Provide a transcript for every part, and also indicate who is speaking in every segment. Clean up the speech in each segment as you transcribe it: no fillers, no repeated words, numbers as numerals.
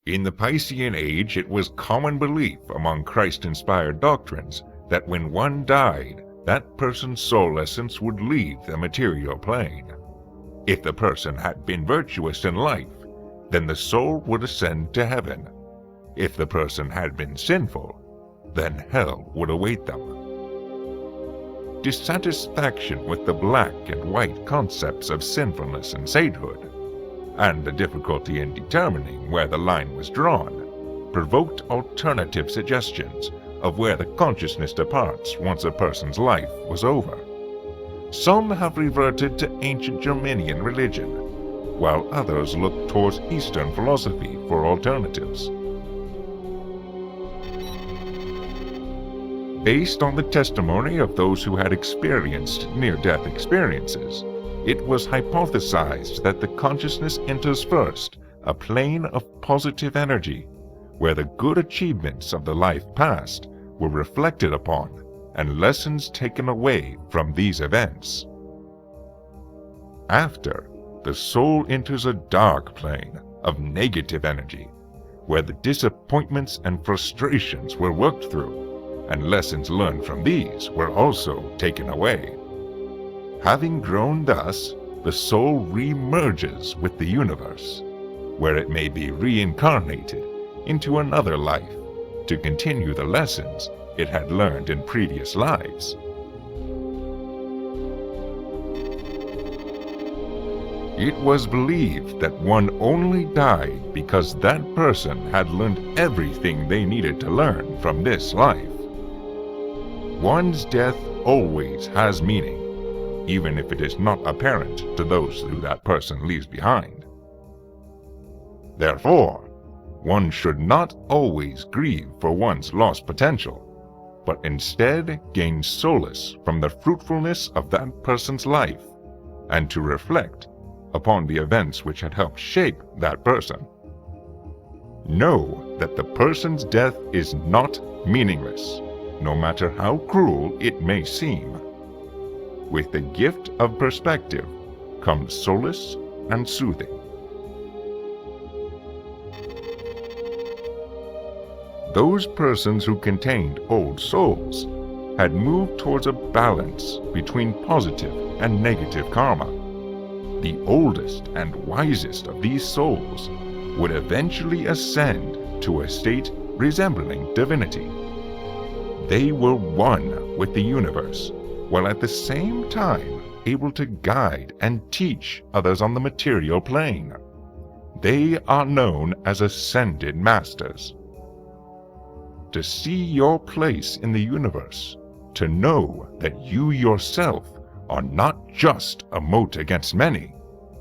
Speaker 1: In the Piscean Age, it was common belief among Christ-inspired doctrines that when one died, that person's soul essence would leave the material plane. If the person had been virtuous in life, then the soul would ascend to heaven. If the person had been sinful, then hell would await them. Dissatisfaction with the black and white concepts of sinfulness and sainthood, and the difficulty in determining where the line was drawn, provoked alternative suggestions of where the consciousness departs once a person's life was over. Some have reverted to ancient Germanian religion, while others look towards Eastern philosophy for alternatives. Based on the testimony of those who had experienced near-death experiences, it was hypothesized that the consciousness enters first a plane of positive energy, where the good achievements of the life past were reflected upon and lessons taken away from these events. After, the soul enters a dark plane of negative energy, where the disappointments and frustrations were worked through, and lessons learned from these were also taken away. Having grown thus, the soul re-merges with the universe, where it may be reincarnated into another life to continue the lessons it had learned in previous lives. It was believed that one only died because that person had learned everything they needed to learn from this life. One's death always has meaning, even if it is not apparent to those who that person leaves behind. Therefore, one should not always grieve for one's lost potential, but instead gain solace from the fruitfulness of that person's life, and to reflect upon the events which had helped shape that person. Know that the person's death is not meaningless, no matter how cruel it may seem. With the gift of perspective comes solace and soothing. Those persons who contained old souls had moved towards a balance between positive and negative karma. The oldest and wisest of these souls would eventually ascend to a state resembling divinity. They were one with the universe, while at the same time able to guide and teach others on the material plane. They are known as ascended masters. To see your place in the universe, to know that you yourself are not just a mote against many,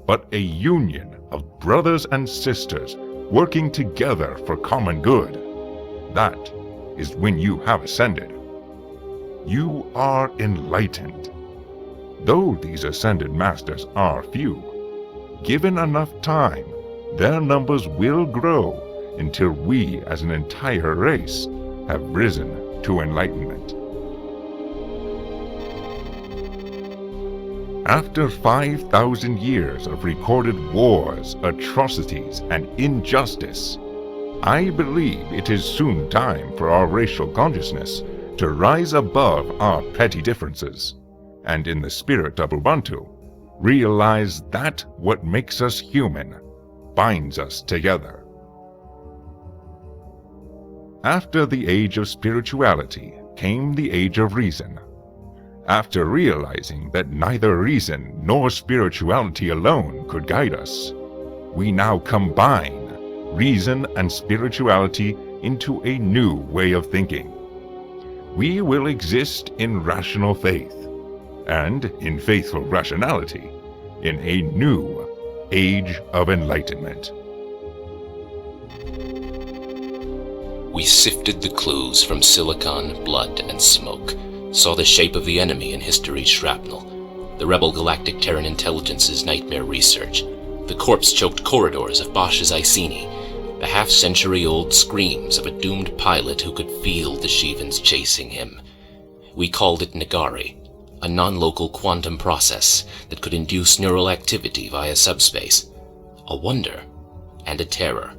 Speaker 1: but a union of brothers and sisters working together for common good. That is when you have ascended. You are enlightened. Though these ascended masters are few, given enough time, their numbers will grow until we as an entire race have risen to enlightenment. After 5,000 years of recorded wars, atrocities, and injustice, I believe it is soon time for our racial consciousness to rise above our petty differences, and in the spirit of Ubuntu, realize that what makes us human binds us together. After the age of spirituality came the age of reason. After realizing that neither reason nor spirituality alone could guide us, we now combine reason and spirituality into a new way of thinking. We will exist in rational faith, and in faithful rationality, in a new age of enlightenment.
Speaker 2: We sifted the clues from silicon, blood, and smoke, saw the shape of the enemy in history's shrapnel, the rebel Galactic Terran Intelligence's nightmare research, the corpse-choked corridors of Bosch's Iceni, the half-century-old screams of a doomed pilot who could feel the Shivans chasing him. We called it Nagari, a non-local quantum process that could induce neural activity via subspace, a wonder and a terror.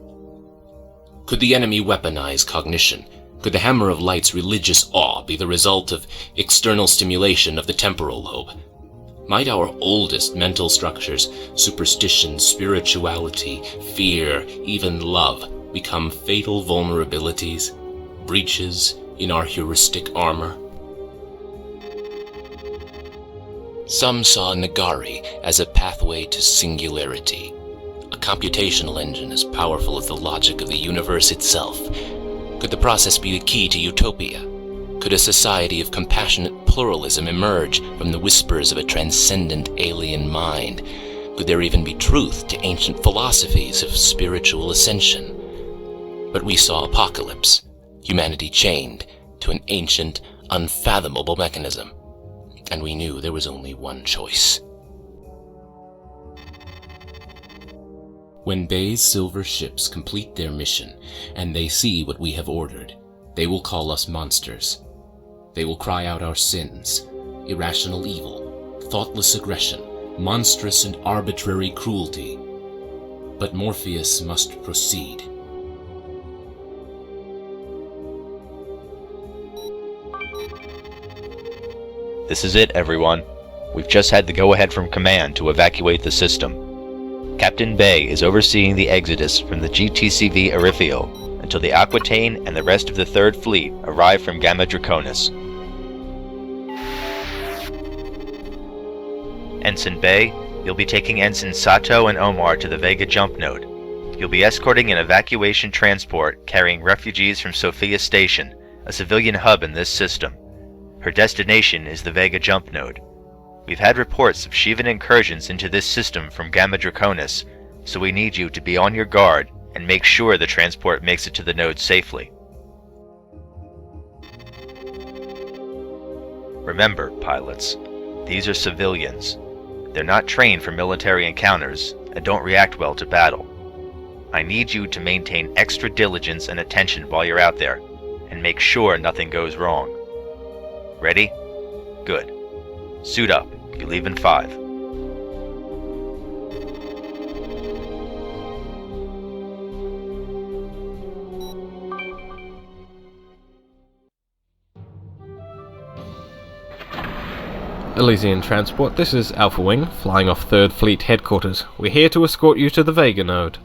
Speaker 2: Could the enemy weaponize cognition? Could the Hammer of Light's religious awe be the result of external stimulation of the temporal lobe? Might our oldest mental structures, superstition, spirituality, fear, even love, become fatal vulnerabilities, breaches in our heuristic armor? Some saw Nagari as a pathway to singularity, a computational engine as powerful as the logic of the universe itself. Could the process be the key to utopia? Could a society of compassionate pluralism emerge from the whispers of a transcendent alien mind? Could there even be truth to ancient philosophies of spiritual ascension? But we saw apocalypse, humanity chained to an ancient, unfathomable mechanism, and we knew there was only one choice. When Bay's silver ships complete their mission, and they see what we have ordered, they will call us monsters. They will cry out our sins, irrational evil, thoughtless aggression, monstrous and arbitrary cruelty. But Morpheus must proceed.
Speaker 3: This is it, everyone. We've just had the go-ahead from Command to evacuate the system. Captain Bay is overseeing the exodus from the GTCV Arifio until the Aquitaine and the rest of the Third Fleet arrive from Gamma Draconis. Ensign Bay, you'll be taking Ensign Sato and Omar to the Vega jump node. You'll be escorting an evacuation transport carrying refugees from Sophia Station, a civilian hub in this system. Her destination is the Vega jump node. We've had reports of Shivan incursions into this system from Gamma Draconis, so we need you to be on your guard and make sure the transport makes it to the node safely. Remember, pilots, these are civilians. They're not trained for military encounters and don't react well to battle. I need you to maintain extra diligence and attention while you're out there, and make sure nothing goes wrong. Ready? Good. Suit up. You leave in 5.
Speaker 4: Elysian Transport, this is Alpha Wing, flying off 3rd Fleet Headquarters. We're here to escort you to the Vega node.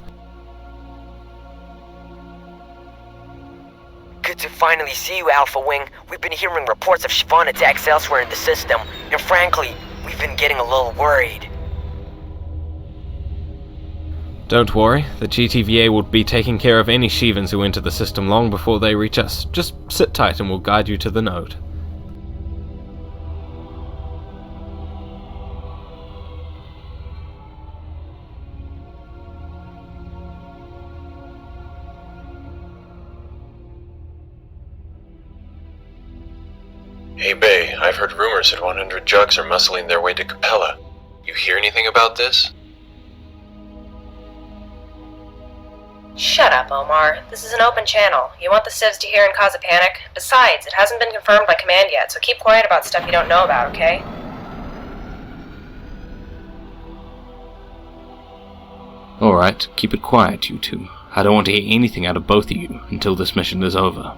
Speaker 5: Good to finally see you, Alpha Wing. We've been hearing reports of Shivan attacks elsewhere in the system, and frankly, we've been getting a little worried.
Speaker 4: Don't worry, the GTVA will be taking care of any Shivans who enter the system long before they reach us. Just sit tight and we'll guide you to the node.
Speaker 6: Hey Bay, I've heard rumors that 100 jugs are muscling their way to Capella. You hear anything about this?
Speaker 7: Shut up, Omar. This is an open channel. You want the civs to hear and cause a panic? Besides, it hasn't been confirmed by Command yet, so keep quiet about stuff you don't know about, okay?
Speaker 8: Alright, keep it quiet, you two. I don't want to hear anything out of both of you until this mission is over.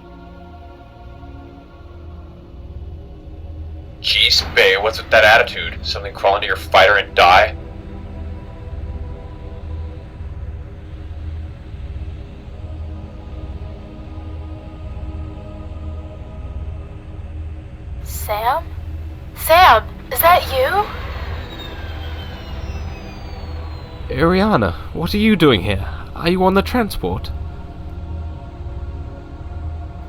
Speaker 6: Jeez, Bay, what's with that attitude? Something crawl into your fighter and die?
Speaker 9: Sam? Sam, is that you?
Speaker 4: Ariana, what are you doing here? Are you on the transport?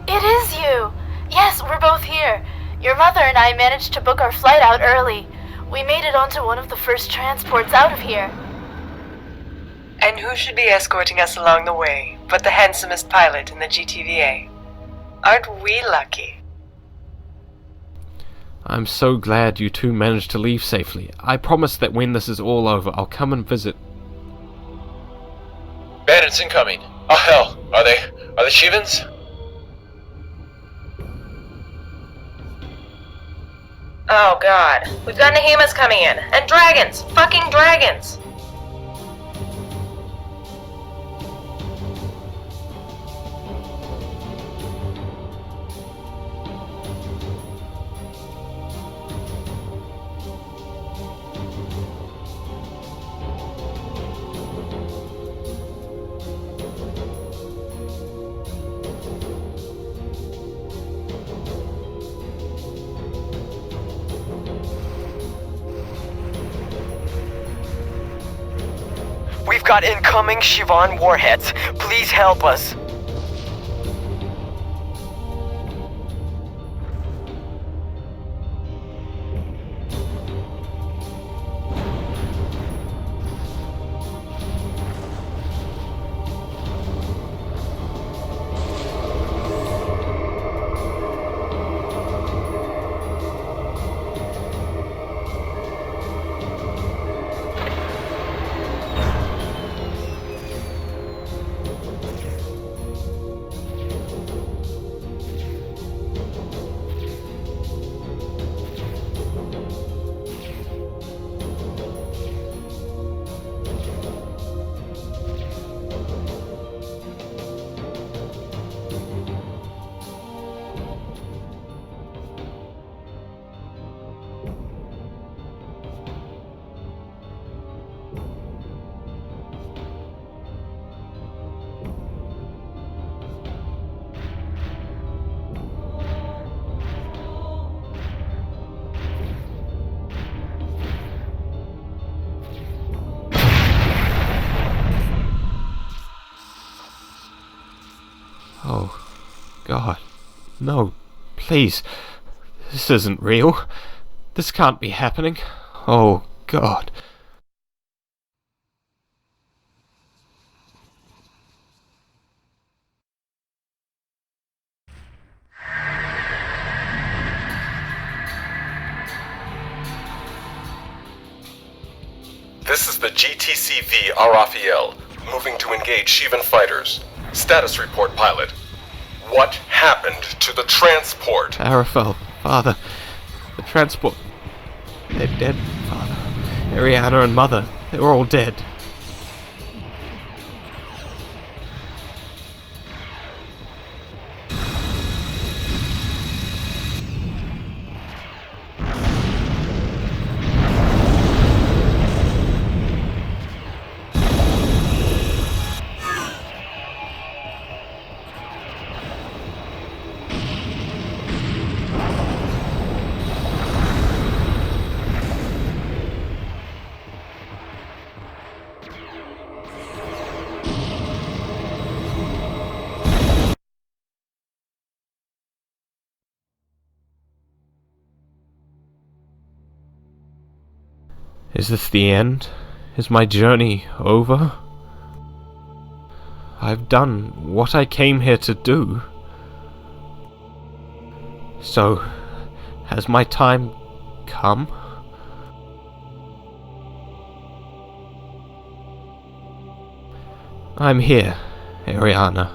Speaker 9: It is you! Yes, we're both here. Your mother and I managed to book our flight out early. We made it onto one of the first transports out of here.
Speaker 10: And who should be escorting us along the way but the handsomest pilot in the GTVA? Aren't we lucky?
Speaker 4: I'm so glad you two managed to leave safely. I promise that when this is all over, I'll come and visit.
Speaker 6: Bandits incoming! Oh hell, are they Shivans?
Speaker 7: Oh god. We've got Nahimas coming in. And dragons! Fucking dragons!
Speaker 5: We've got incoming Shivan warheads. Please help us.
Speaker 4: Oh, God. No, please. This isn't real. This can't be happening. Oh, God.
Speaker 11: This is the GTCV Raphael, moving to engage Shivan fighters. Status report, pilot. What happened to the transport?
Speaker 4: Arafel, Father. The transport. They're dead, Father. Ariana and Mother. They were all dead. Is this the end? Is my journey over? I've done what I came here to do. So, has my time come? I'm here, Ariana.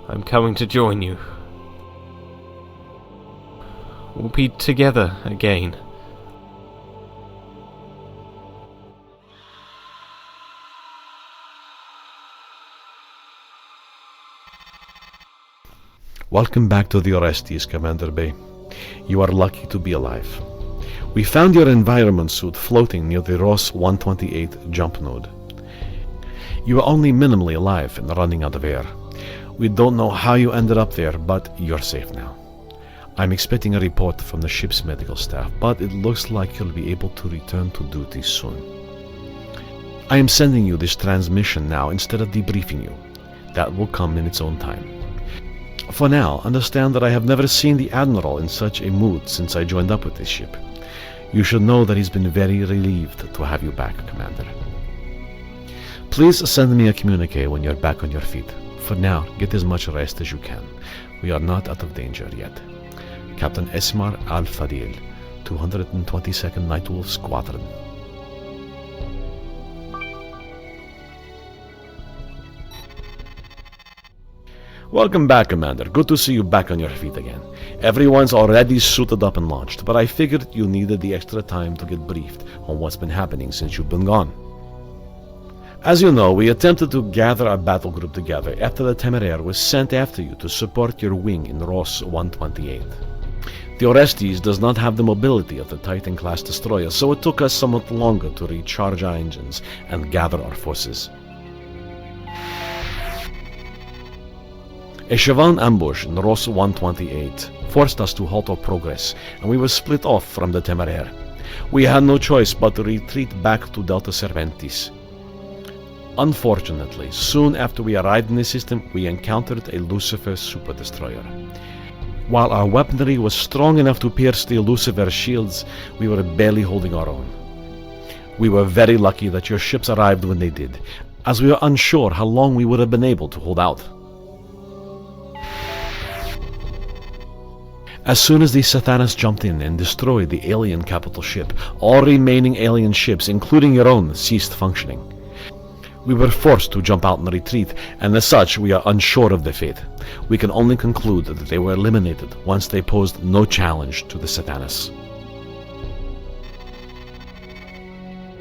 Speaker 4: I'm coming to join you. We'll be together again.
Speaker 12: Welcome back to the Orestes, Commander Bay. You are lucky to be alive. We found your environment suit floating near the Ross 128 jump node. You are only minimally alive and running out of air. We don't know how you ended up there, but you're safe now. I'm expecting a report from the ship's medical staff, but it looks like you'll be able to return to duty soon. I am sending you this transmission now instead of debriefing you. That will come in its own time. For now, understand that I have never seen the Admiral in such a mood since I joined up with this ship. You should know that he's been very relieved to have you back, Commander. Please send me a communique when you're back on your feet. For now, get as much rest as you can. We are not out of danger yet. Captain Esmar Al-Fadil, 222nd Nightwolf Squadron. Welcome back, Commander. Good to see you back on your feet again. Everyone's already suited up and launched, but I figured you needed the extra time to get briefed on what's been happening since you've been gone. As you know, we attempted to gather our battle group together after the Temeraire was sent after you to support your wing in Ross 128. The Orestes does not have the mobility of the Titan-class destroyer, so it took us somewhat longer to recharge our engines and gather our forces. A Shivan ambush in Ross 128 forced us to halt our progress, and we were split off from the Temeraire. We had no choice but to retreat back to Delta Serpentis. Unfortunately, soon after we arrived in the system, we encountered a Lucifer super destroyer. While our weaponry was strong enough to pierce the Lucifer shields, we were barely holding our own. We were very lucky that your ships arrived when they did, as we were unsure how long we would have been able to hold out. As soon as the Satanas jumped in and destroyed the alien capital ship, all remaining alien ships, including your own, ceased functioning. We were forced to jump out and retreat, and as such we are unsure of their fate. We can only conclude that they were eliminated once they posed no challenge to the Satanas.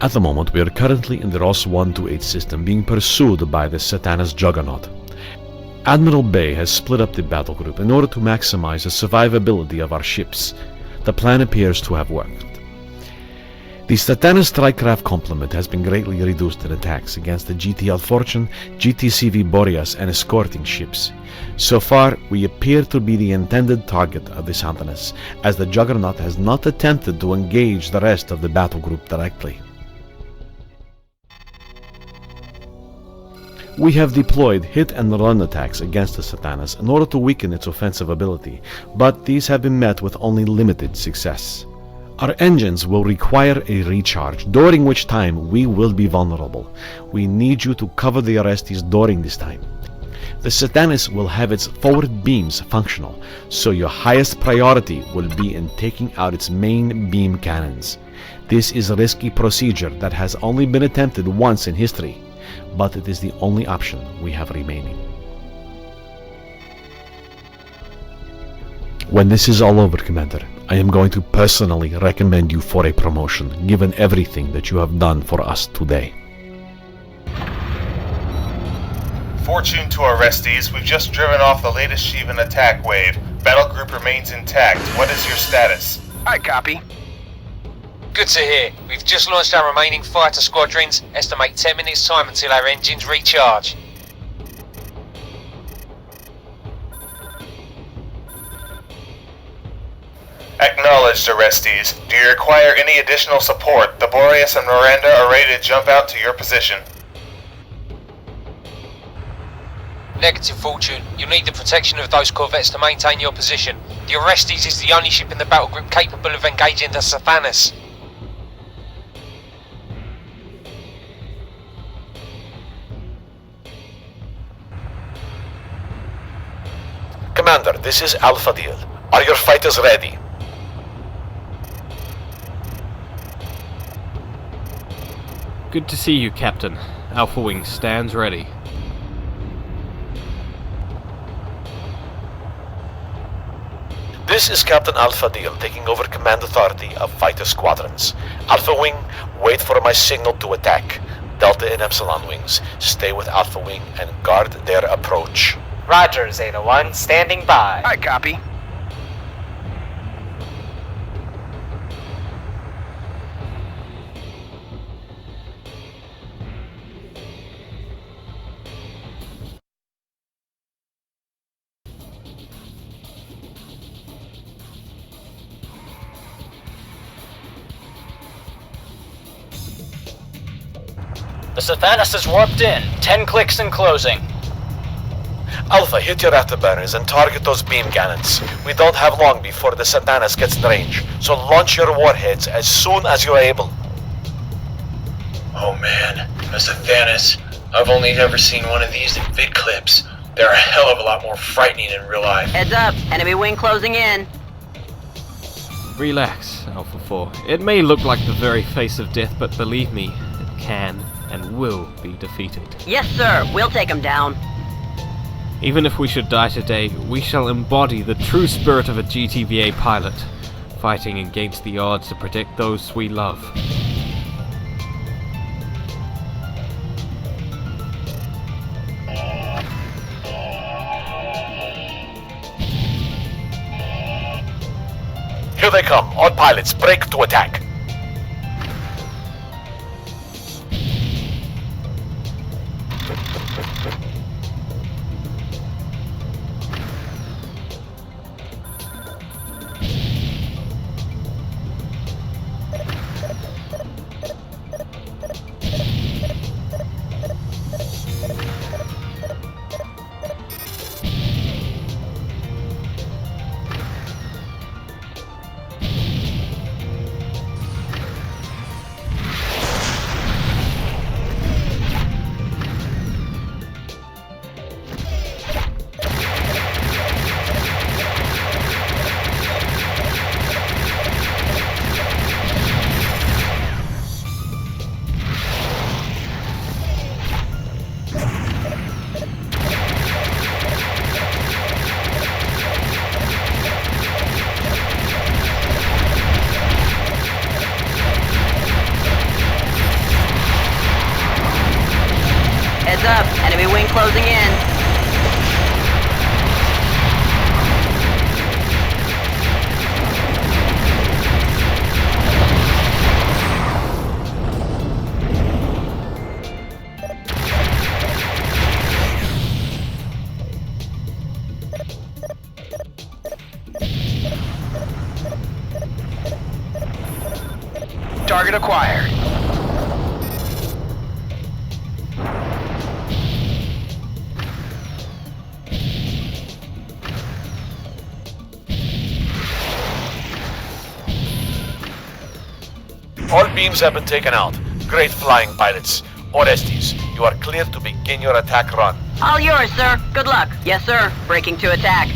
Speaker 12: At the moment, we are currently in the Ross 128 system, being pursued by the Satanas Juggernaut. Admiral Bay has split up the battle group in order to maximize the survivability of our ships. The plan appears to have worked. The Satanas Strikecraft complement has been greatly reduced in attacks against the GTL Fortune, GTCV Boreas, and escorting ships. So far, we appear to be the intended target of the Satanas, as the Juggernaut has not attempted to engage the rest of the battle group directly. We have deployed hit-and-run attacks against the Satanas in order to weaken its offensive ability, but these have been met with only limited success. Our engines will require a recharge, during which time we will be vulnerable. We need you to cover the Orestes during this time. The Satanas will have its forward beams functional, so your highest priority will be in taking out its main beam cannons. This is a risky procedure that has only been attempted once in history, but it is the only option we have remaining. When this is all over, Commander, I am going to personally recommend you for a promotion, given everything that you have done for us today.
Speaker 13: Fortune to Orestes, we've just driven off the latest Shivan attack wave. Battle group remains intact. What is your status?
Speaker 14: I copy. Good to hear. We've just launched our remaining fighter squadrons. Estimate 10 minutes time until our engines recharge.
Speaker 13: Acknowledged, Orestes. Do you require any additional support? The Boreas and Miranda are ready to jump out to your position.
Speaker 14: Negative, Fortune. You'll need the protection of those corvettes to maintain your position. The Orestes is the only ship in the battle group capable of engaging the Satanas.
Speaker 12: Commander, this is Alpha Deal. Are your fighters ready?
Speaker 4: Good to see you, Captain. Alpha Wing stands ready.
Speaker 12: This is Captain Alpha Deal taking over command authority of fighter squadrons. Alpha Wing, wait for my signal to attack. Delta and Epsilon Wings, stay with Alpha Wing and guard their approach.
Speaker 15: Roger, Zeta 1, standing by.
Speaker 14: I copy.
Speaker 15: The Sathanas is warped in. 10 clicks and closing.
Speaker 12: Alpha, hit your afterburners and target those beam cannons. We don't have long before the Satanas gets in range, so launch your warheads as soon as you're able.
Speaker 6: Oh man, a Sathanas. I've only ever seen one of these in vid clips. They're a hell of a lot more frightening in real life.
Speaker 5: Heads up, enemy wing closing in.
Speaker 4: Relax, Alpha 4. It may look like the very face of death, but believe me, it can and will be defeated.
Speaker 5: Yes, sir. We'll take him down.
Speaker 4: Even if we should die today, we shall embody the true spirit of a GTVA pilot, fighting against the odds to protect those we love.
Speaker 12: Here they come. All pilots, break to attack.
Speaker 16: Wing closing in.
Speaker 15: Target acquired.
Speaker 17: All beams have been taken out. Great flying, pilots. Orestes, you are clear to begin your attack run.
Speaker 16: All yours, sir. Good luck. Yes, sir. Breaking to attack.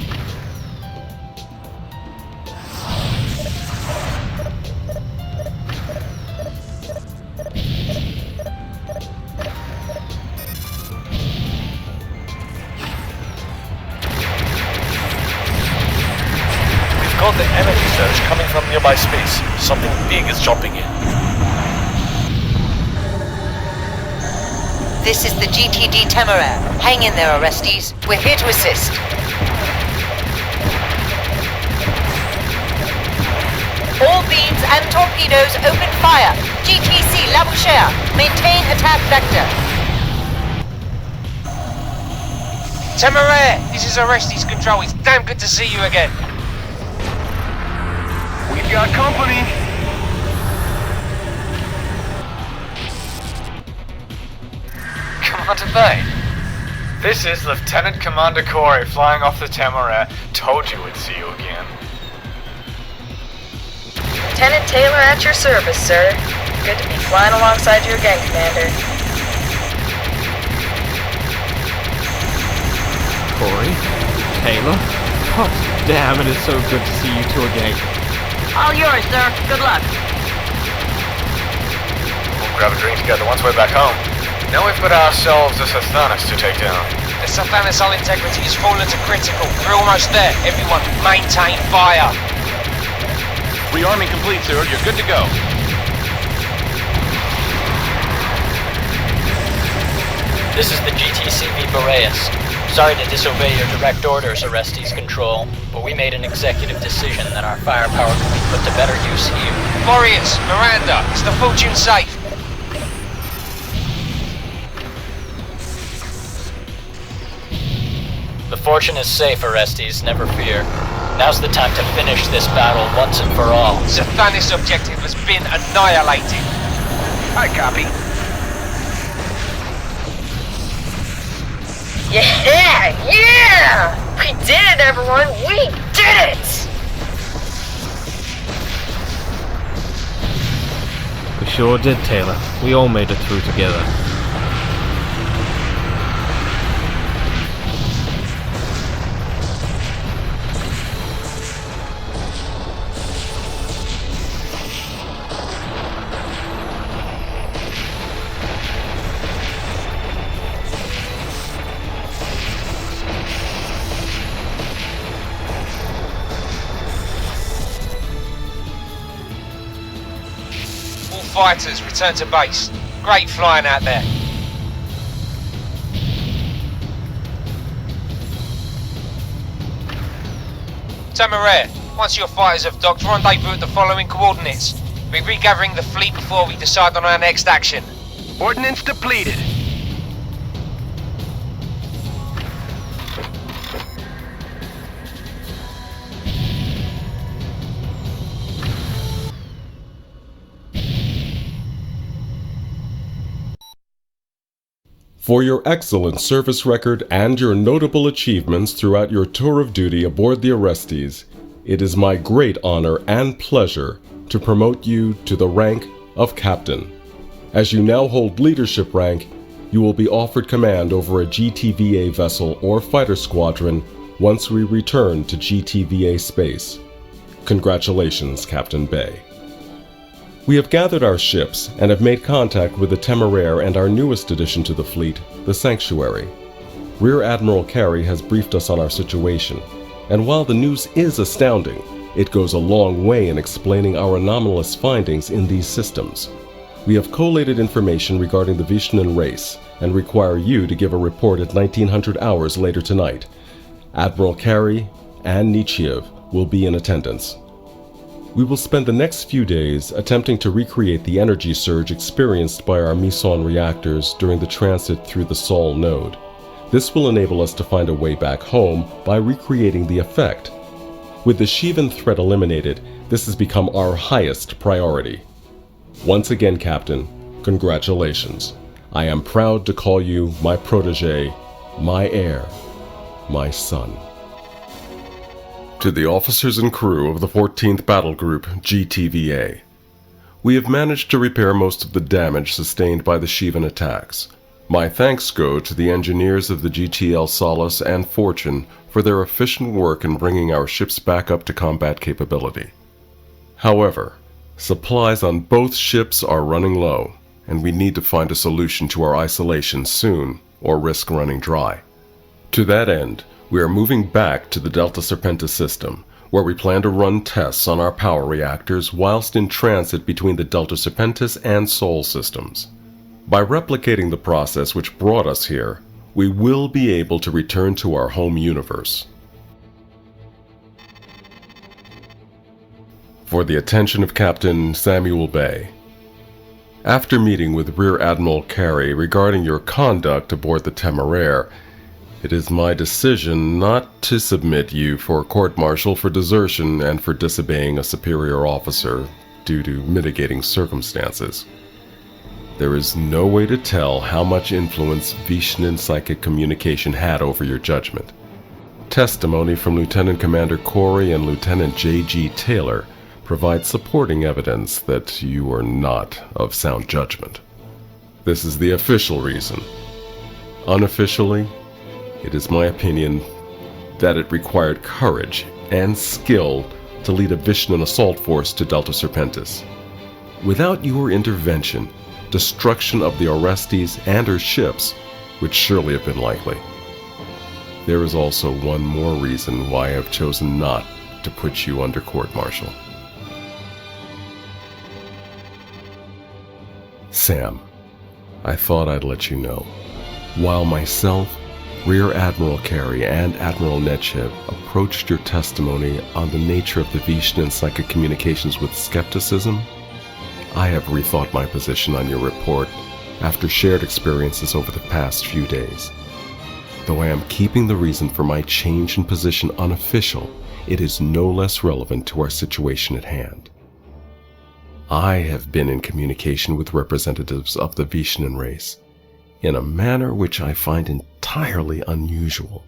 Speaker 17: We've got the enemy surge coming from nearby space. Something big is jumping in.
Speaker 18: This is the GTD Temeraire. Hang in there, Orestes. We're here to assist. All beams and torpedoes open fire. GTC La Bouchère. Maintain attack vector.
Speaker 14: Temeraire, this is Orestes Control. It's damn good to see you again.
Speaker 15: We've got company.
Speaker 19: Commander Bay. This is Lieutenant Commander Corey flying off the Temeraire. Told you we'd see you again.
Speaker 7: Lieutenant Taylor at your service, sir. Good to be flying alongside you again, Commander.
Speaker 4: Corey? Taylor? Oh, damn, it is so good to see you two again.
Speaker 16: All yours, sir. Good luck.
Speaker 19: We'll grab a drink together once we're back home. Now we've got ourselves a Sathanas to take down.
Speaker 14: The Sathanas hull integrity has fallen to critical. We're almost there. Everyone, maintain fire.
Speaker 17: Rearming complete, sir. You're good to go.
Speaker 15: This is the GTCV Boreas. Sorry to disobey your direct orders, Orestes Control, but we made an executive decision that our firepower can be put to better use here.
Speaker 14: Warriors, Miranda, is the Fortune safe?
Speaker 15: The Fortune is safe, Orestes, never fear. Now's the time to finish this battle once and for all.
Speaker 14: Sathanis objective has been annihilated.
Speaker 15: I copy.
Speaker 7: Yeah! Yeah! We did it, everyone! We did it!
Speaker 4: We sure did, Taylor. We all made it through together.
Speaker 14: Fighters, return to base. Great flying out there. Temeraire, once your fighters have docked, rendezvous at the following coordinates. We're regathering the fleet before we decide on our next action.
Speaker 15: Ordnance depleted.
Speaker 11: For your excellent service record and your notable achievements throughout your tour of duty aboard the Orestes, it is my great honor and pleasure to promote you to the rank of Captain. As you now hold leadership rank, you will be offered command over a GTVA vessel or fighter squadron once we return to GTVA space. Congratulations, Captain Bay. We have gathered our ships and have made contact with the Temeraire and our newest addition to the fleet, the Sanctuary. Rear Admiral Carey has briefed us on our situation, and while the news is astounding, it goes a long way in explaining our anomalous findings in these systems. We have collated information regarding the Vishnan race and require you to give a report at 1900 hours later tonight. Admiral Carey and Nietzschev will be in attendance. We will spend the next few days attempting to recreate the energy surge experienced by our meson reactors during the transit through the Sol node. This will enable us to find a way back home by recreating the effect. With the Shivan threat eliminated, this has become our highest priority. Once again, Captain, congratulations. I am proud to call you my protege, my heir, my son. To the officers and crew of the 14th Battle Group, GTVA. We have managed to repair most of the damage sustained by the Shivan attacks. My thanks go to the engineers of the GTL Solace and Fortune for their efficient work in bringing our ships back up to combat capability. However, supplies on both ships are running low, and we need to find a solution to our isolation soon, or risk running dry. To that end, we are moving back to the Delta Serpentis system, where we plan to run tests on our power reactors whilst in transit between the Delta Serpentis and Sol systems. By replicating the process which brought us here, we will be able to return to our home universe. For the attention of Captain Samuel Bay. After meeting with Rear Admiral Carey regarding your conduct aboard the Temeraire, it is my decision not to submit you for court-martial for desertion and for disobeying a superior officer due to mitigating circumstances. There is no way to tell how much influence Vishnan psychic communication had over your judgment. Testimony from Lieutenant Commander Corey and Lieutenant J.G. Taylor provides supporting evidence that you are not of sound judgment. This is the official reason. Unofficially, it is my opinion that it required courage and skill to lead a Vishnan assault force to Delta Serpentis. Without your intervention, destruction of the Orestes and her ships would surely have been likely. There is also one more reason why I have chosen not to put you under court-martial. Sam, I thought I'd let you know. While myself, Rear Admiral Carey and Admiral Nechev approached your testimony on the nature of the Vishnan psychic communications with skepticism, I have rethought my position on your report after shared experiences over the past few days. Though I am keeping the reason for my change in position unofficial, it is no less relevant to our situation at hand. I have been in communication with representatives of the Vishnan race, in a manner which I find entirely unusual.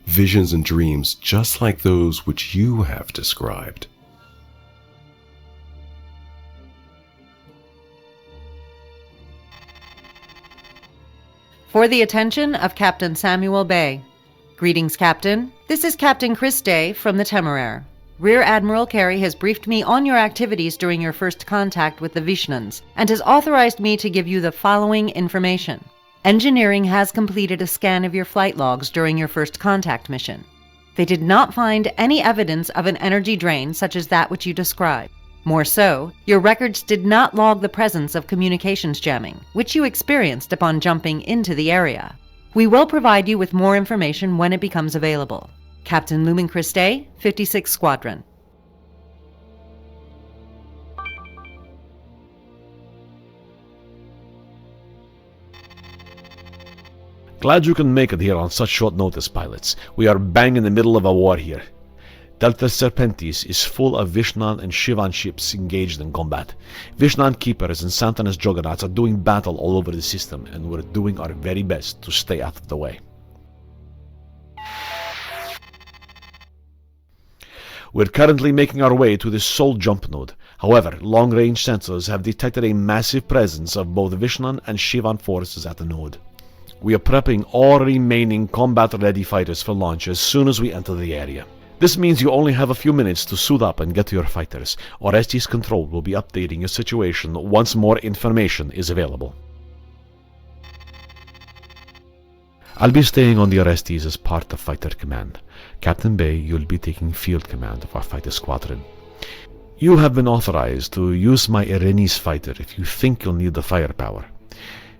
Speaker 11: Visions and dreams just like those which you have described.
Speaker 18: For the attention of Captain Samuel Bay. Greetings, Captain. This is Captain Chris Day from the Temeraire. Rear Admiral Carey has briefed me on your activities during your first contact with the Vishnans, and has authorized me to give you the following information. Engineering has completed a scan of your flight logs during your first contact mission. They did not find any evidence of an energy drain such as that which you described. More so, your records did not log the presence of communications jamming, which you experienced upon jumping into the area. We will provide you with more information when it becomes available. Captain Lumen Christe, 56 Squadron.
Speaker 12: Glad you can make it here on such short notice, pilots. We are bang in the middle of a war here. Delta Serpentis is full of Vishnan and Shivan ships engaged in combat. Vishnan Keepers and Santanas Juggernauts are doing battle all over the system, and we're doing our very best to stay out of the way. We're currently making our way to the Sol jump node. However, long-range sensors have detected a massive presence of both Vishnan and Shivan forces at the node. We are prepping all remaining combat-ready fighters for launch as soon as we enter the area. This means you only have a few minutes to suit up and get to your fighters. Orestes Control will be updating your situation once more information is available. I'll be staying on the Orestes as part of Fighter Command. Captain Bay, you'll be taking field command of our fighter squadron. You have been authorized to use my Erinis fighter if you think you'll need the firepower.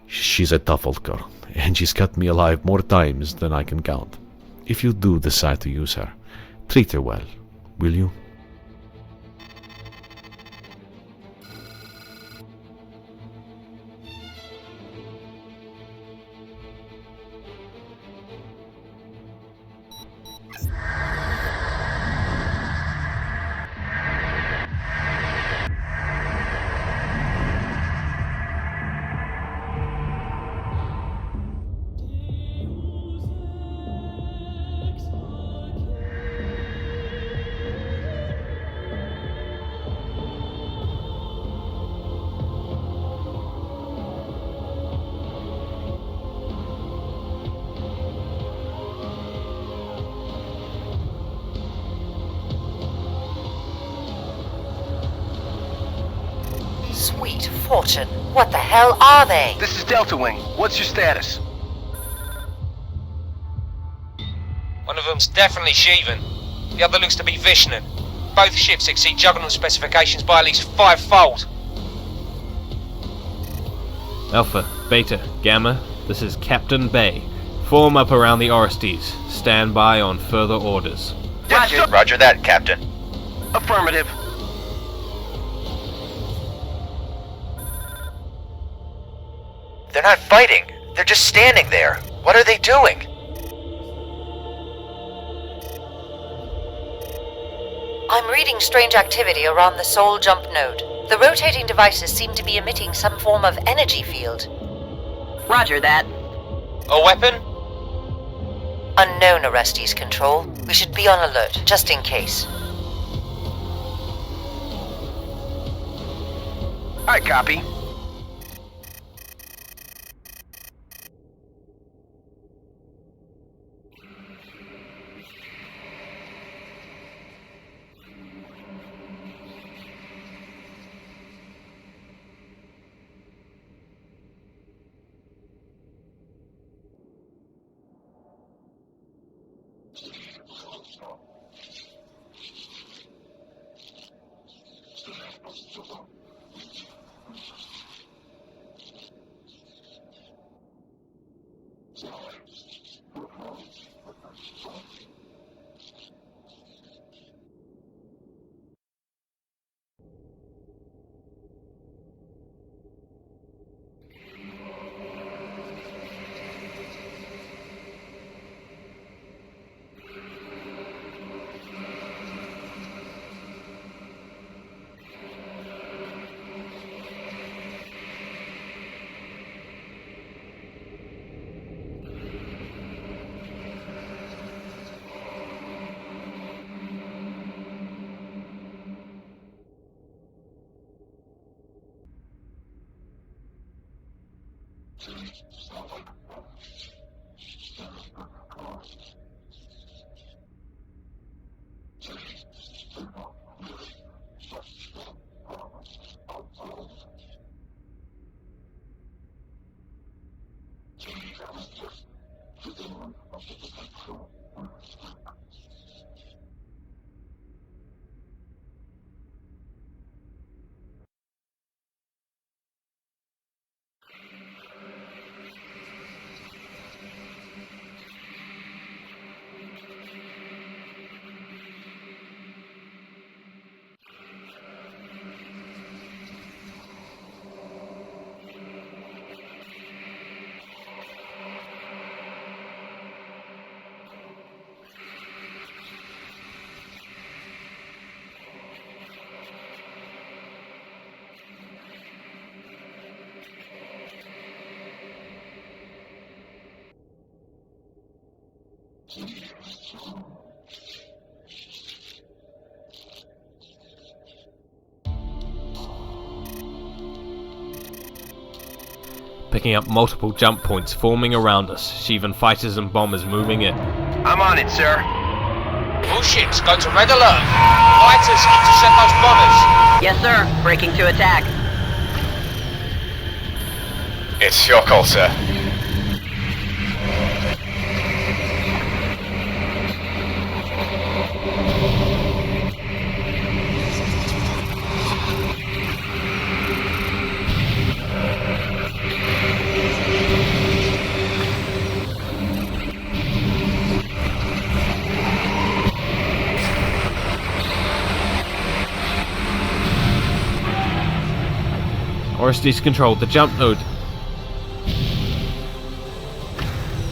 Speaker 12: She's a tough old girl, and she's kept me alive more times than I can count. If you do decide to use her, treat her well, will you?
Speaker 5: Sweet fortune. What the hell are they?
Speaker 20: This is Delta Wing. What's your status?
Speaker 14: One of them's definitely Shivan. The other looks to be Vishnu. Both ships exceed Juggernaut specifications by at least 5-fold.
Speaker 4: Alpha, Beta, Gamma, this is Captain Bay. Form up around the Orestes. Stand by on further orders.
Speaker 3: Roger. Roger that, Captain.
Speaker 20: Affirmative.
Speaker 3: They're not fighting. They're just standing there. What are they doing?
Speaker 18: I'm reading strange activity around the Soul Jump node. The rotating devices seem to be emitting some form of energy field.
Speaker 16: Roger that.
Speaker 14: A weapon?
Speaker 18: Unknown, Orestes Control. We should be on alert, just in case.
Speaker 20: I copy.
Speaker 4: Picking up multiple jump points forming around us. Shivan fighters and bombers moving in.
Speaker 20: I'm on it, sir.
Speaker 14: All ships go to red alert. Fighters intercept those bombers.
Speaker 16: Yes, sir. Breaking to attack.
Speaker 19: It's your call, sir.
Speaker 4: Orestes controlled the jump node.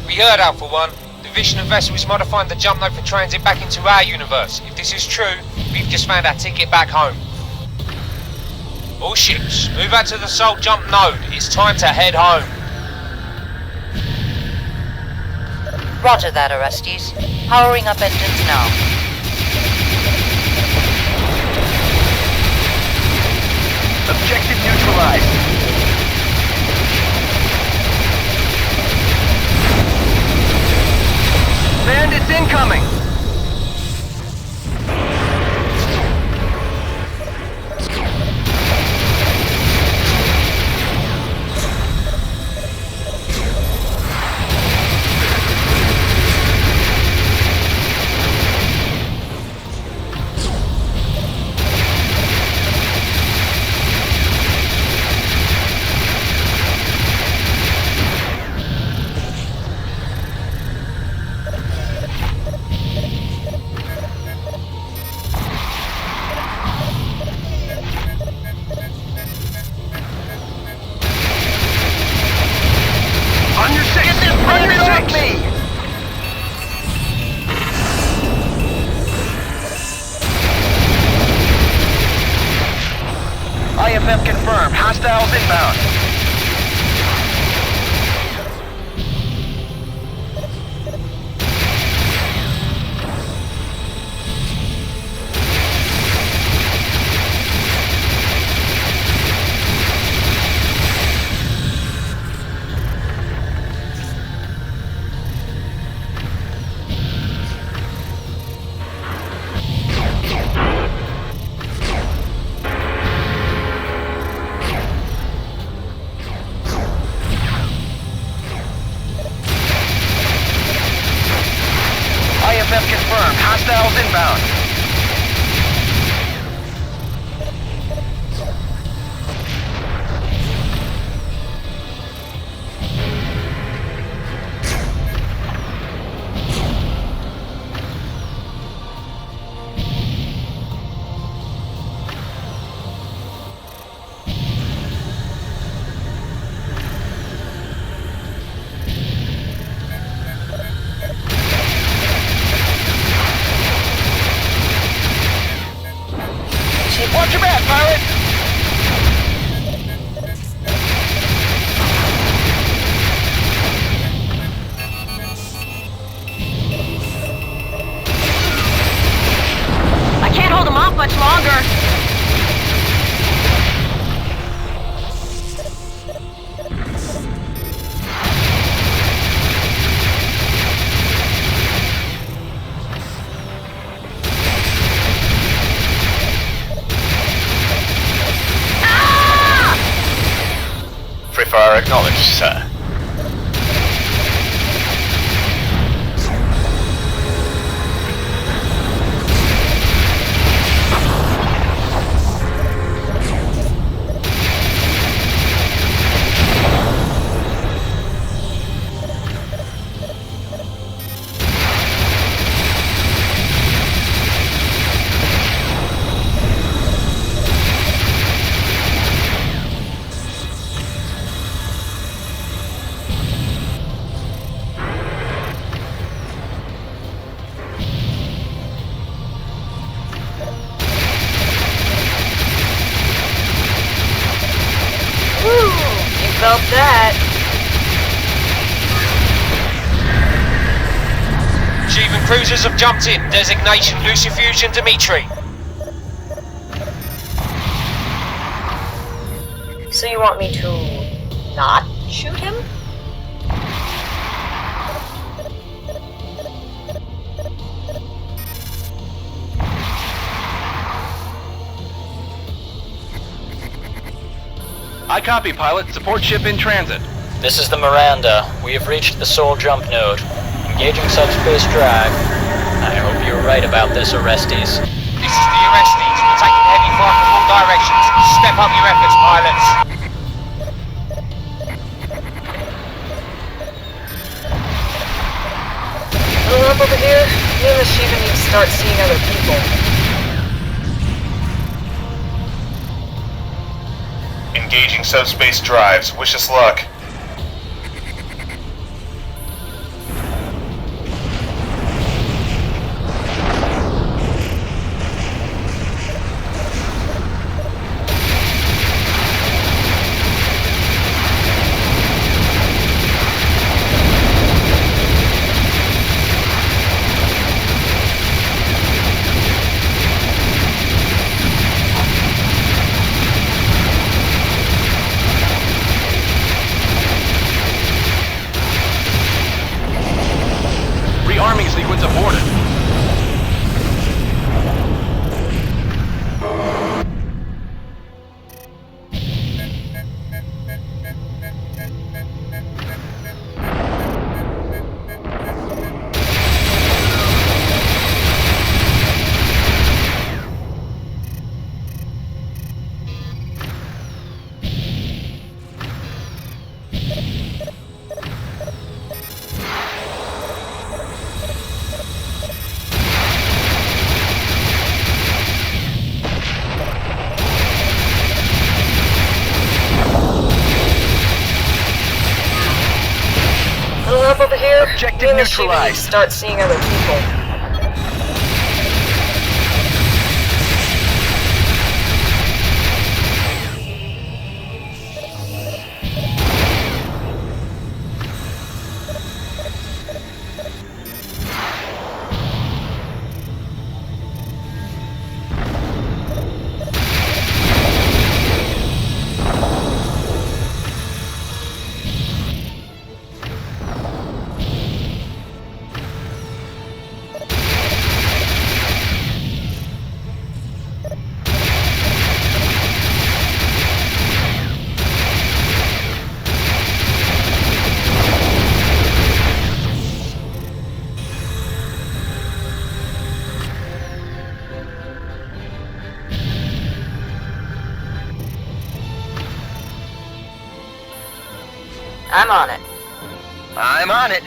Speaker 14: We heard Alpha 1. The Vision vessel is modifying the jump node for transit back into our universe. If this is true, we've just found our ticket back home. All ships, move out to the Sol jump node. It's time to head home.
Speaker 18: Roger that, Orestes. Powering up engines now.
Speaker 20: Objective neutralized. Bandits incoming! IFF confirmed. Hostiles inbound. IFF confirmed. Hostiles inbound. Watch your back, pilot!
Speaker 16: I can't hold them off much longer.
Speaker 19: Free fire acknowledged, sir.
Speaker 7: Felt that.
Speaker 14: Shivan cruisers have jumped in. Designation Lucifuge and Dimitri.
Speaker 7: So you want me to not shoot him?
Speaker 20: I copy, pilot. Support ship in transit.
Speaker 15: This is the Miranda. We have reached the Sol jump node. Engaging subspace drive. I hope you're right about this, Orestes.
Speaker 14: This is the Orestes. We're taking heavy fire from all directions. Step up your efforts, pilots.
Speaker 7: Moving up over here, me and the Shiva need to start seeing other people.
Speaker 13: Engaging subspace drives. Wish us luck.
Speaker 20: Rearming sequence aborted.
Speaker 10: Little up over here.
Speaker 20: Objective
Speaker 10: Me and the Shivans
Speaker 20: neutralized.
Speaker 10: start seeing other people.
Speaker 16: I'm on it.
Speaker 20: I'm on it.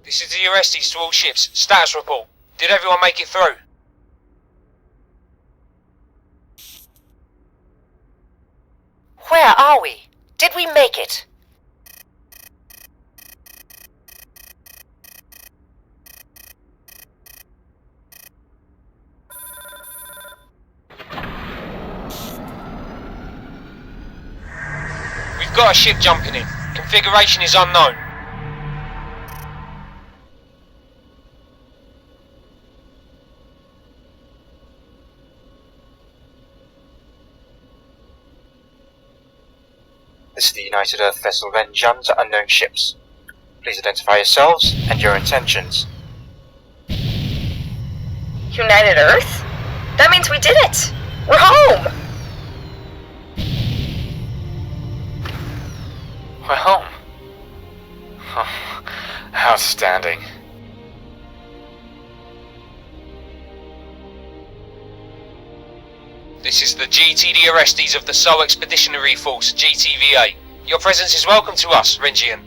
Speaker 14: This is the Orestes to all ships. Status report. Did everyone make it through?
Speaker 5: Where are we? Did we make it?
Speaker 14: We've got a ship jumping in. Configuration is unknown.
Speaker 21: This is the United Earth vessel Vengeance to unknown ships. Please identify yourselves and your intentions.
Speaker 7: United Earth? That means we did it! We're home!
Speaker 19: We're home. Oh, outstanding.
Speaker 14: This is the GTD arrestees of the Sol Expeditionary Force, GTVA. Your presence is welcome to us, Rengian.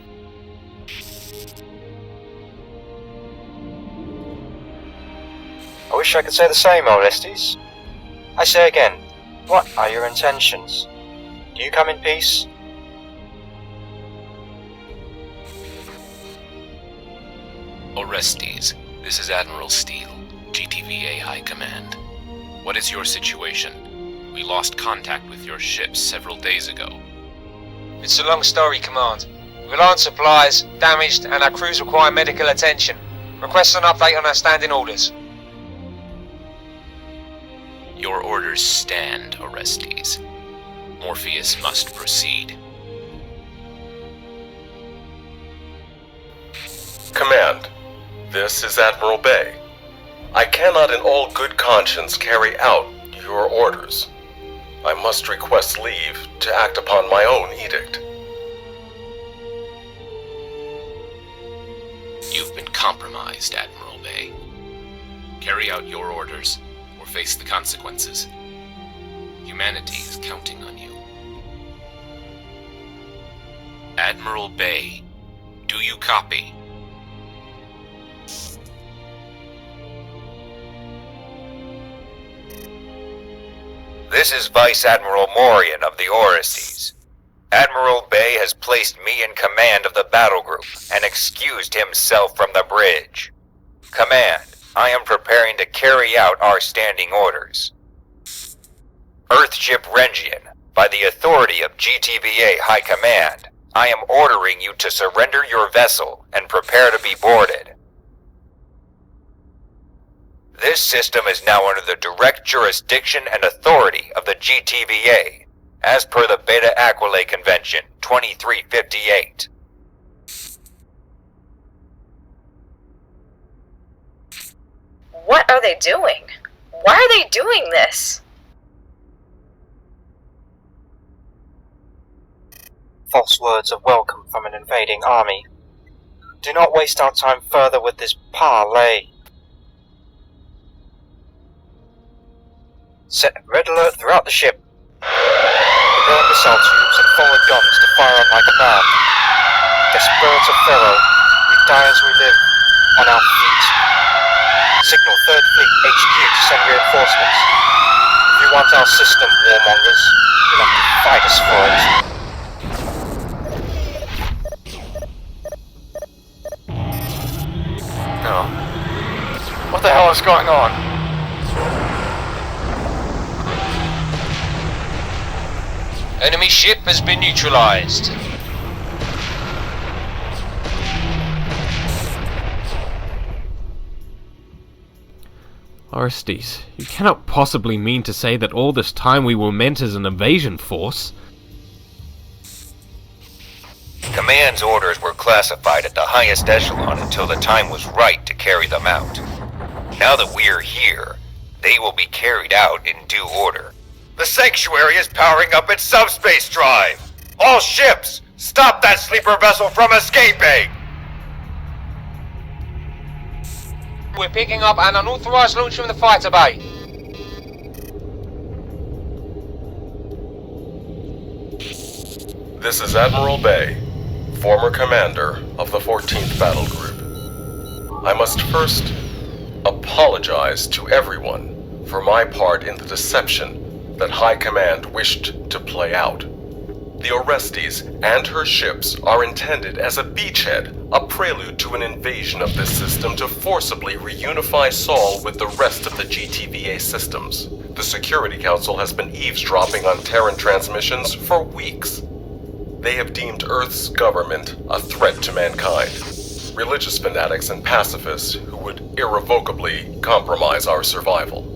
Speaker 21: I wish I could say the same, Orestes. I say again, what are your intentions? Do you come in peace?
Speaker 2: Orestes, this is Admiral Steele, GTVA High Command. What is your situation? We lost contact with your ships several days ago.
Speaker 14: It's a long story, Command. We're low on supplies, damaged, and our crews require medical attention. Request an update on our standing orders.
Speaker 2: Your orders stand, Orestes. Morpheus must proceed.
Speaker 11: Command, this is Admiral Bay. I cannot in all good conscience carry out your orders. I must request leave to act upon my own edict.
Speaker 2: You've been compromised, Admiral Bay. Carry out your orders, or face the consequences. Humanity is counting on you. Admiral Bay, do you copy?
Speaker 22: This is Vice Admiral Morian of the Orestes. Admiral Bay has placed me in command of the battle group and excused himself from the bridge. Command, I am preparing to carry out our standing orders. Earthship Rengian, by the authority of GTVA High Command, I am ordering you to surrender your vessel and prepare to be boarded. This system is now under the direct jurisdiction and authority of the GTVA, as per the Beta Aquila Convention 2358.
Speaker 7: What are they doing? Why are they doing this?
Speaker 21: False words of welcome from an invading army. Do not waste our time further with this parley. Set red alert throughout the ship. Prepare missile tubes and forward guns to fire on my command. Desperate of Pharaoh, we die as we live, on our feet. Signal 3rd Fleet HQ to send reinforcements. If you want our system, warmongers, you'll have to fight us for it.
Speaker 19: No. What the hell is going on?
Speaker 14: Enemy ship has been neutralized.
Speaker 4: Orestes, you cannot possibly mean to say that all this time we were meant as an invasion force.
Speaker 22: Command's orders were classified at the highest echelon until the time was right to carry them out. Now that we're here, they will be carried out in due order. The Sanctuary is powering up its subspace drive! All ships, stop that sleeper vessel from escaping!
Speaker 14: We're picking up an unauthorized launch from the fighter bay.
Speaker 11: This is Admiral Bay, former commander of the 14th Battle Group. I must first apologize to everyone for my part in the deception that High Command wished to play out. The Orestes and her ships are intended as a beachhead, a prelude to an invasion of this system to forcibly reunify Sol with the rest of the GTVA systems. The Security Council has been eavesdropping on Terran transmissions for weeks. They have deemed Earth's government a threat to mankind. Religious fanatics and pacifists who would irrevocably compromise our survival.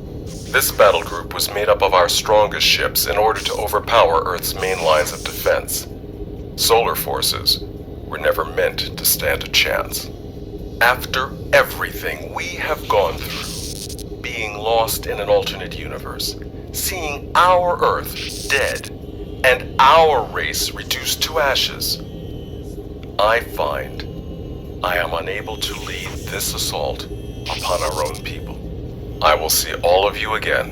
Speaker 11: This battle group was made up of our strongest ships in order to overpower Earth's main lines of defense. Solar forces were never meant to stand a chance. After everything we have gone through, being lost in an alternate universe, seeing our Earth dead, and our race reduced to ashes, I find I am unable to lead this assault upon our own people. I will see all of you again,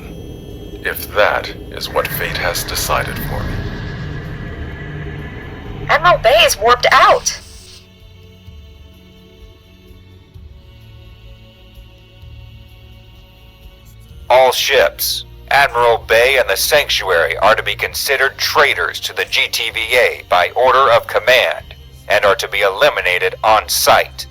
Speaker 11: if that is what fate has decided for me.
Speaker 7: Admiral Bay is warped out.
Speaker 22: All ships, Admiral Bay and the Sanctuary are to be considered traitors to the GTVA by order of command, and are to be eliminated on sight.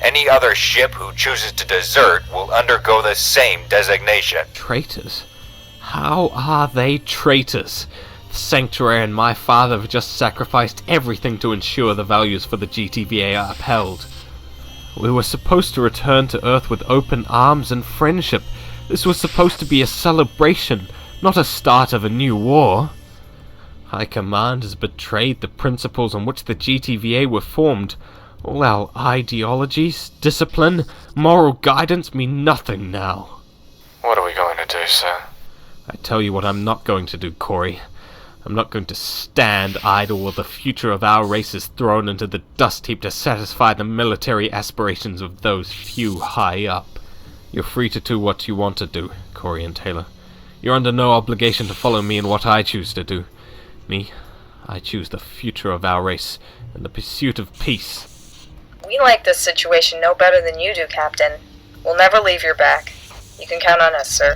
Speaker 22: Any other ship who chooses to desert will undergo the same designation.
Speaker 4: Traitors? How are they traitors? The Sanctuary and my father have just sacrificed everything to ensure the values for the GTVA are upheld. We were supposed to return to Earth with open arms and friendship. This was supposed to be a celebration, not a start of a new war. High Command has betrayed the principles on which the GTVA were formed. All our ideologies, discipline, moral guidance mean nothing now.
Speaker 19: What are we going to do, sir?
Speaker 4: I tell you what I'm not going to do, Corey. I'm not going to stand idle while the future of our race is thrown into the dust heap to satisfy the military aspirations of those few high up. You're free to do what you want to do, Corey and Taylor. You're under no obligation to follow me in what I choose to do. Me, I choose the future of our race and the pursuit of peace.
Speaker 7: We like this situation no better than you do, Captain. We'll never leave your back. You can count on us, sir.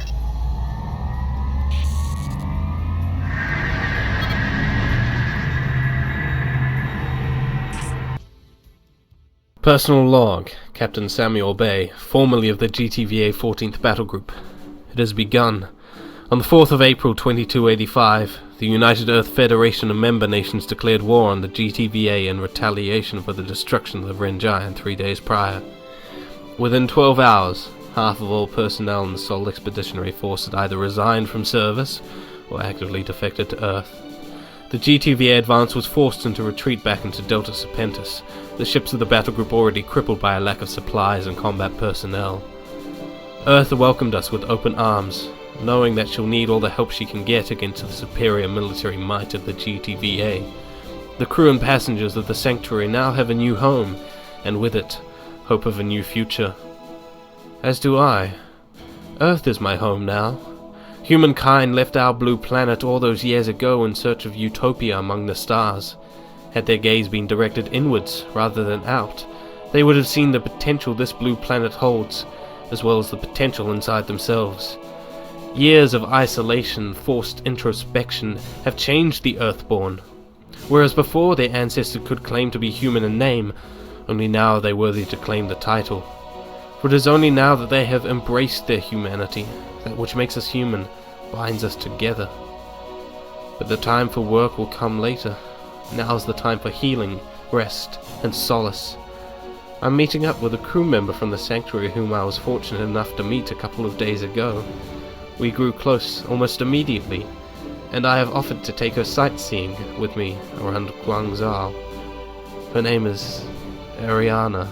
Speaker 4: Personal log, Captain Samuel Bay, formerly of the GTVA 14th Battle Group. It has begun. On the 4th of April 2285, the United Earth Federation of member nations declared war on the GTVA in retaliation for the destruction of the Ren Giant 3 days prior. Within 12 hours, half of all personnel in the Sol Expeditionary Force had either resigned from service or actively defected to Earth. The GTVA advance was forced into retreat back into Delta Serpentis, the ships of the battle group already crippled by a lack of supplies and combat personnel. Earth welcomed us with open arms, knowing that she'll need all the help she can get against the superior military might of the GTVA. The crew and passengers of the Sanctuary now have a new home, and with it, hope of a new future. As do I. Earth is my home now. Humankind left our blue planet all those years ago in search of utopia among the stars. Had their gaze been directed inwards rather than out, they would have seen the potential this blue planet holds, as well as the potential inside themselves. Years of isolation, forced introspection, have changed the Earthborn. Whereas before their ancestors could claim to be human in name, only now are they worthy to claim the title. For it is only now that they have embraced their humanity, that which makes us human, binds us together. But the time for work will come later. Now's the time for healing, rest, and solace. I'm meeting up with a crew member from the Sanctuary whom I was fortunate enough to meet a couple of days ago. We grew close almost immediately, and I have offered to take her sightseeing with me around Guangzhou. Her name is Ariana.